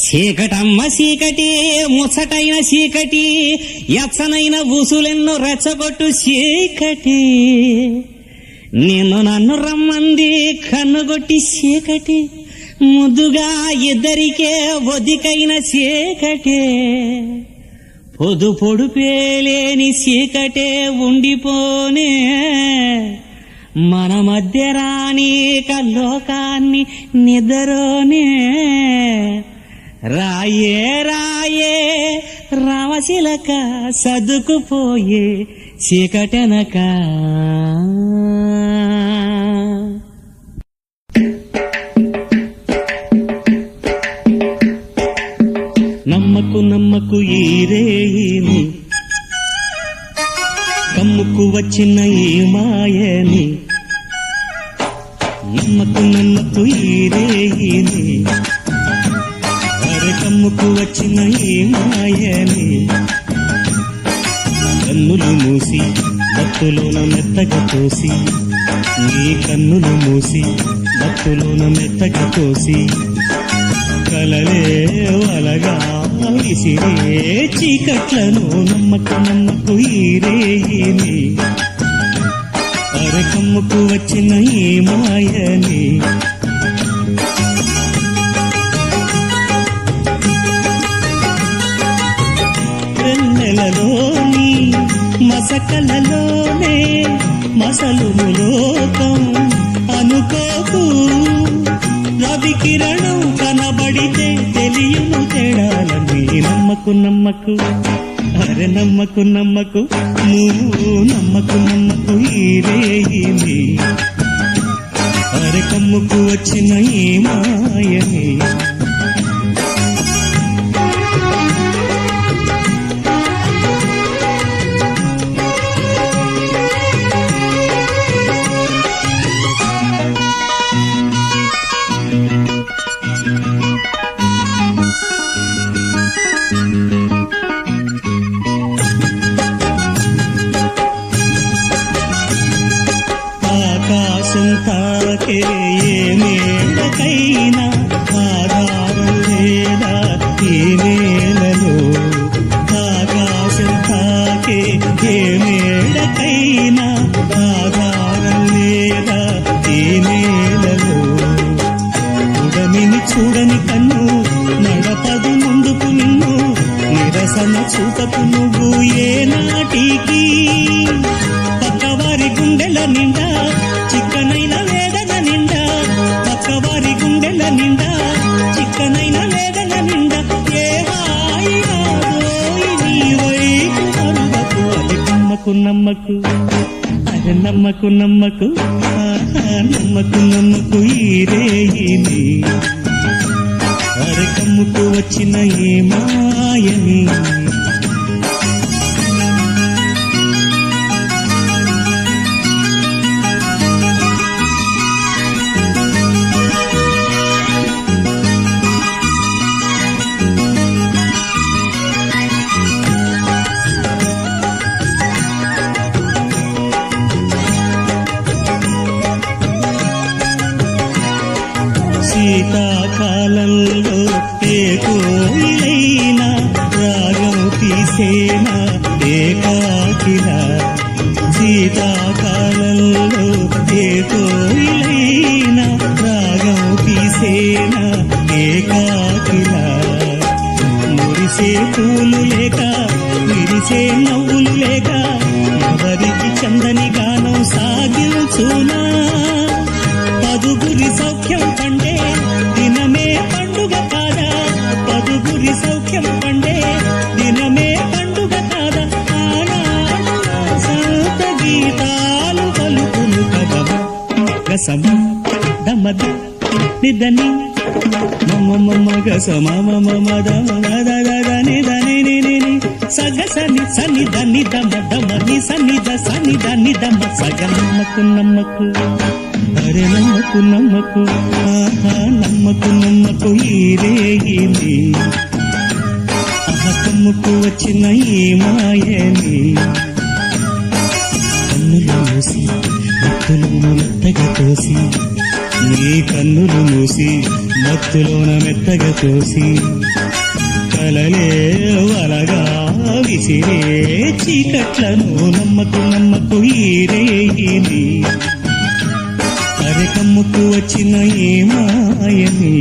చీకటమ్మ చీకటి ముచ్చటైన చీకటి ఎచ్చనైన ఊసులెన్నో రెచ్చగొట్టు చీకటి నిన్ను నన్ను రమ్మంది కన్నుగొట్టి చీకటి ముద్దుగా ఇద్దరికే ఒదికైన చీకటే పొదు పొడుపేలేని చీకటే ఉండిపోనే మన మధ్య రాని కల్లోకాన్ని నిద్రనే రాయే రాయే రామశిలక సదుకుపోయే చీకటెనక నమ్మకు నమ్మకు ఈ రేయిని కమ్ముకు వచ్చిన ఈ మాయని నమ్మకు నమ్మకు ఈ రేయిని అరే కమ్ముకు వచ్చిన ఈ మాయని కన్నులు మూసి భక్తులోన మెత్తగా తోసి నీ కన్నులు మూసి భక్తులోన మెత్తగా తోసి కలలే వలగా విసిరే చీకట్లను నమ్మకు నమ్మకు ఈ రేయిని అరే కమ్ముకు వచ్చిన ఈ మాయని వెన్నెలలోని మసకలలోనే మసలుము లోకం అనుకోకు రవి కిరణం కనబడితే తెలియను తేడాలని నమ్మకు నమ్మకు అరే నమ్మకు నమ్మకు నువ్వు నమ్మకు నమ్మకు ఈ రేయిని అరే కమ్ముకు వచ్చిన ఈ మాయని ఆకాశం తాకే ఏ మేడకైనా ఆధారం లేదా ఈ నేలలో ఆకాశం తాకే ఏ మేడకైనా ఆధారం లేదా ఈ నేలలో ఉడమిని చూడని కన్ను నడపదు ముందుకు నిన్ను నిరసన చూపకు నువ్వు ఏ నాటికి పక్కవారి గుండెల నిండా చిక్కనైన వేదన నిండా పక్కవారి గుండెల నిండా చిక్కనైన వేదన నిండా ఏ హాయినాదోయి నీ వైపు అరువకు అది నమ్మకు నమ్మకు అది నమ్మకు నమ్మకు నమ్మకు నమ్మకు ఈ రేయిని అరే కమ్ముకు వచ్చిన ఏ మాయని శీతాకాలంలో ఏ కోయిలైనా రాగం తీసేనా ఏకాకిలా శీతాకాలంలో ఏ కోయిలైనా రాగం తీసేనా ఏకాకిలా మురిసే పూలు లేక విరిసే నవ్వులు లేక ఎవరికి చందని గానం సాగించునా పదుగురి సౌఖ్యం పండే దినమే పండుగ కాదా పదుగురి సౌఖ్యం పండే దినమే పండుగ కాదా ఆనాడు సంత గీతాలు పలుకులు కదవ గసమ దమద నిదని మమ గసమ మమ దని సగ సని సని దని దమ దమని సని ద సని దని దమ సగ నమ్మకు నమ్మకు అరే నమ్మకు నమ్మకు నమ్మకు నమ్మకు ఈ రేయిని కమ్ముకు వచ్చిన ఈ మాయని కన్నులు మూసి భక్తులు మెత్తగా తోసి నీ కన్నులు మూసి మత్తులోన మెత్తగా తోసి కలలే వలగా విసిరే చీకట్లను నమ్మకు నమ్మకు ఈరేది అరె కమ్ముకు వచ్చిన ఏ మాయని